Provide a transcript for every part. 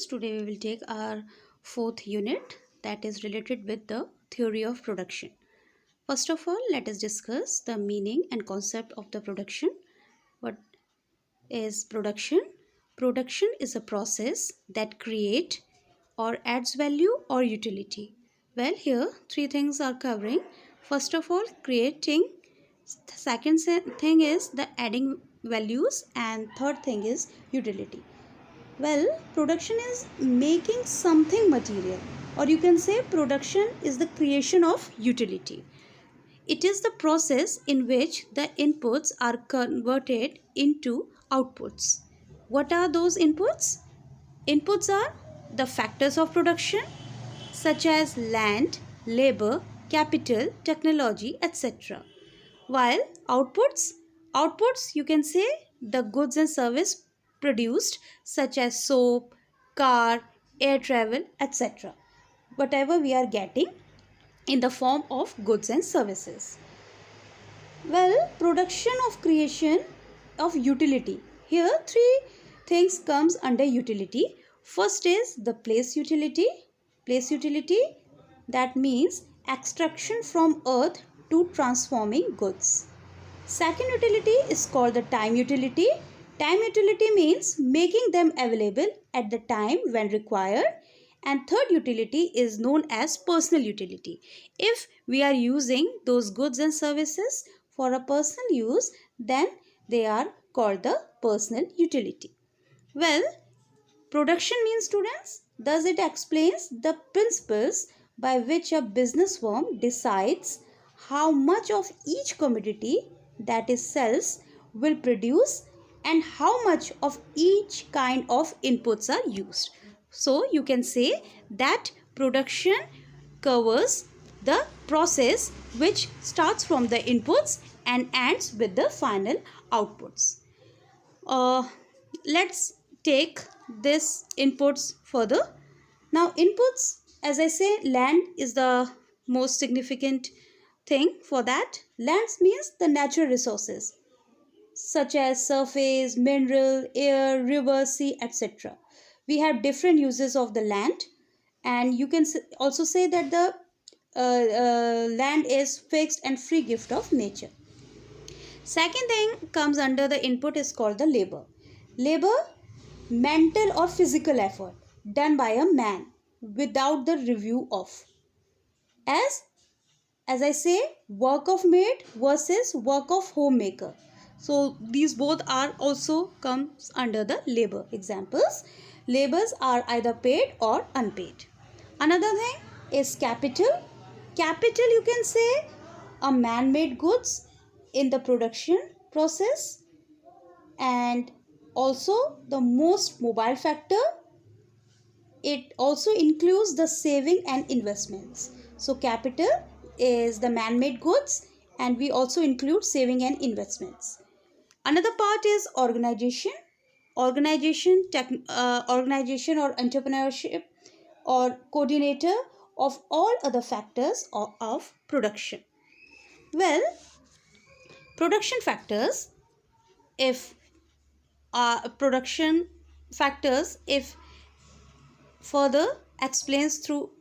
students, today we will take our fourth unit that is related with the theory of production. First of all, let us discuss the meaning and concept of the production. What is production? Production is a process that create or adds value or utility. Well, here three things are covering. First of all, creating. Second thing is the adding values, and third thing is utility. Well, production is making something material, or you can say production is the creation of utility. It is the process in which the inputs are converted into outputs. What are those inputs? Inputs are the factors of production such as land, labor, capital, technology, etc. While outputs you can say the goods and service produced such as soap, car, air travel, etc. Whatever we are getting in the form of goods and services. Well, production of creation of utility. Here three things comes under utility. First is the place utility. Place utility, that means extraction from earth to transforming goods. Second utility is called the time utility. Time utility means making them available at the time when required. And third utility is known as personal utility. If we are using those goods and services for a personal use, then they are called the personal utility. Well, production means, students, thus it explains the principles by which a business firm decides how much of each commodity that it sells will produce and how much of each kind of inputs are used. So you can say that production covers the process which starts from the inputs and ends with the final outputs. Let's take this inputs further. Now inputs, as I say, land is the most significant thing for that. Lands means the natural resources such as surface, mineral, air, river, sea, etc. We have different uses of the land, and you can also say that the land is fixed and free gift of nature. Second thing comes under the input is called the labor. Labor, mental or physical effort done by a man without the review of. As I say, work of maid versus work of homemaker. So these both are also comes under the labor. Examples, labors are either paid or unpaid. Another thing is capital. Capital, you can say, a man-made goods in the production process, and also the most mobile factor, it also includes the saving and investments. So capital is the man-made goods, and we also include saving and investments. Another part is organization. Organization or entrepreneurship or coordinator of all other factors of production. Well, production factors, if production factors, if further explains through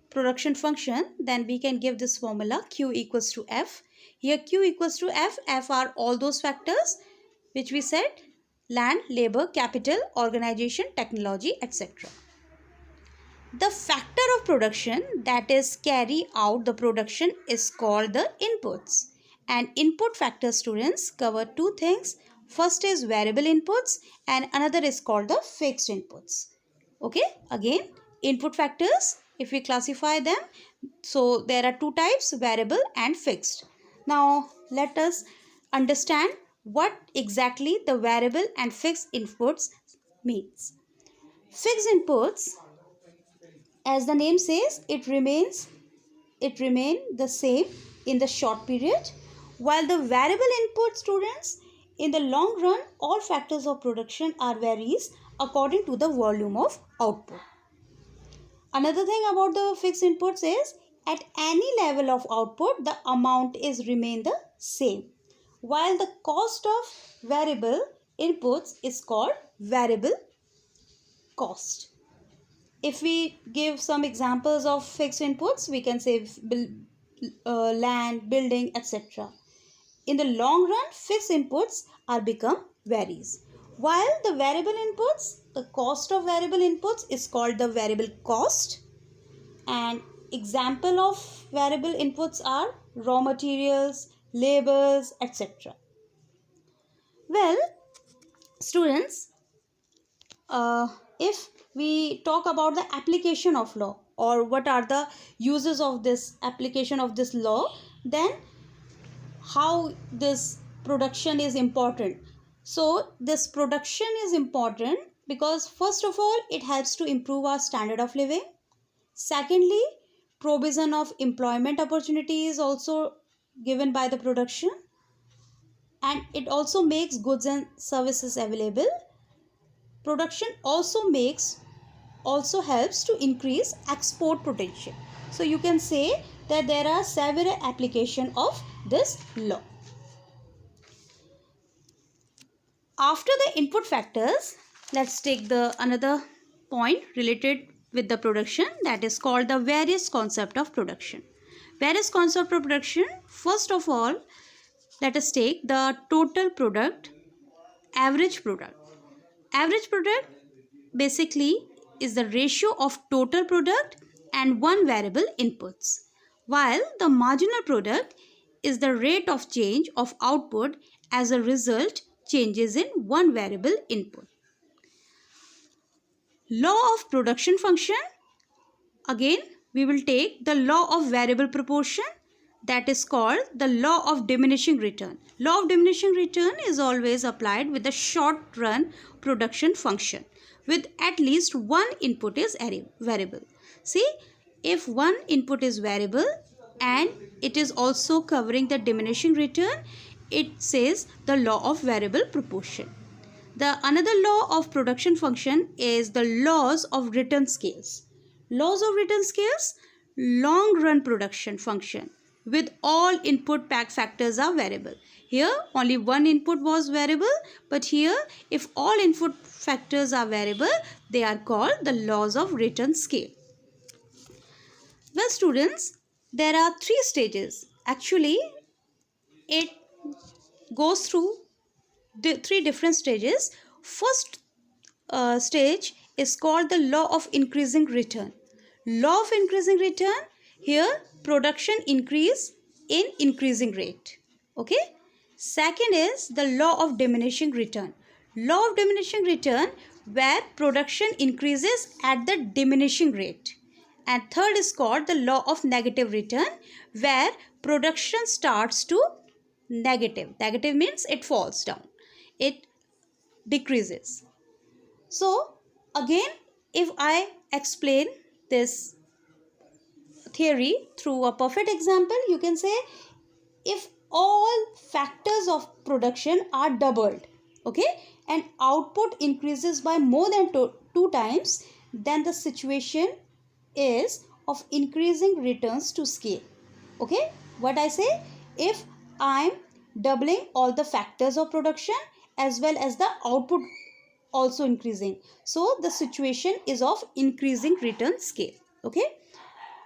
production function, then we can give this formula Q equals to F. Here Q equals to F. F are all those factors which we said: land, labor, capital, organization, technology, etc. The factor of production that is carry out the production is called the inputs. And input factor, students, cover two things. First is variable inputs and another is called the fixed inputs. Okay, again, input factors, if we classify them, so there are two types, variable and fixed. Now let us understand what exactly the variable and fixed inputs means. Fixed inputs, as the name says, it remain the same in the short period, while the variable input, students, in the long run, all factors of production are varies according to the volume of output. Another thing about the fixed inputs is at any level of output the amount is remain the same, while the cost of variable inputs is called variable cost. if we give some examples of fixed inputs, we can say land, building, etc. In the long run, fixed inputs are become varies. While the variable inputs, the cost of variable inputs is called the variable cost. And example of variable inputs are raw materials, labors, etc. Well, students, if we talk about the application of law, or what are the uses of this application of this law, then how this production is important. So this production is important because first of all, it helps to improve our standard of living. Secondly, provision of employment opportunity is also given by the production, and it also makes goods and services available. Production also helps to increase export potential. So you can say that there are several applications of this law. After the input factors, let's take the another point related with the production, that is called the various concept of production. Various concept of production, first of all, let us take the total product, average product. Average product basically is the ratio of total product and one variable inputs, while the marginal product is the rate of change of output as a result changes in one variable input. Law of production function, again we will take the law of variable proportion, that is called the law of diminishing return. Law of diminishing return is always applied with the short run production function with at least one input is variable. See, if one input is variable and it is also covering the diminishing return, it says the law of variable proportion. The another law of production function is the laws of return scales. Laws of return scales, long run production function with all input pack factors are variable. Here only one input was variable, but here if all input factors are variable, they are called the laws of return scale. Well students, there are three stages. Actually, it goes through three different stages. First stage is called the law of increasing return. Law of increasing return, here production increase in increasing rate. Okay. Second is the law of diminishing return. Law of diminishing return, where production increases at the diminishing rate. And third is called the law of negative return, where production starts to negative. Negative means it falls down. It decreases. So again, if I explain this theory through a perfect example, you can say if all factors of production are doubled, okay, and output increases by more than two times, then the situation is of increasing returns to scale. Okay, what I say, if I'm doubling all the factors of production as well as the output also increasing, so the situation is of increasing return scale. Okay.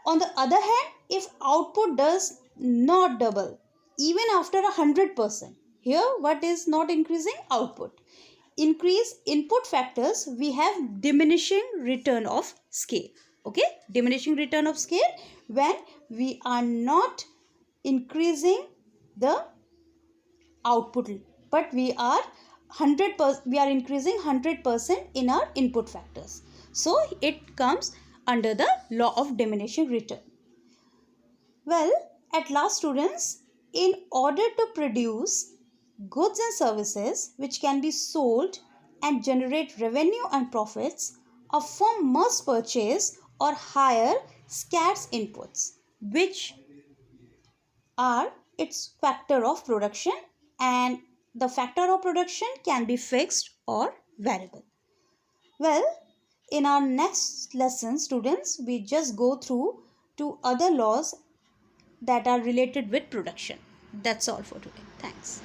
On the other hand, if output does not double even after 100%, here what is not increasing? Output. Increase input factors, we have diminishing return of scale. Okay, diminishing return of scale when we are not increasing the output, but we are 100%, we are increasing 100% in our input factors. So it comes under the law of diminishing return. Well, at last students, in order to produce goods and services which can be sold and generate revenue and profits, a firm must purchase or hire scarce inputs, which are its factor of production, and the factor of production can be fixed or variable. Well, in our next lesson, students, we just go through two other laws that are related with production. That's all for today. Thanks.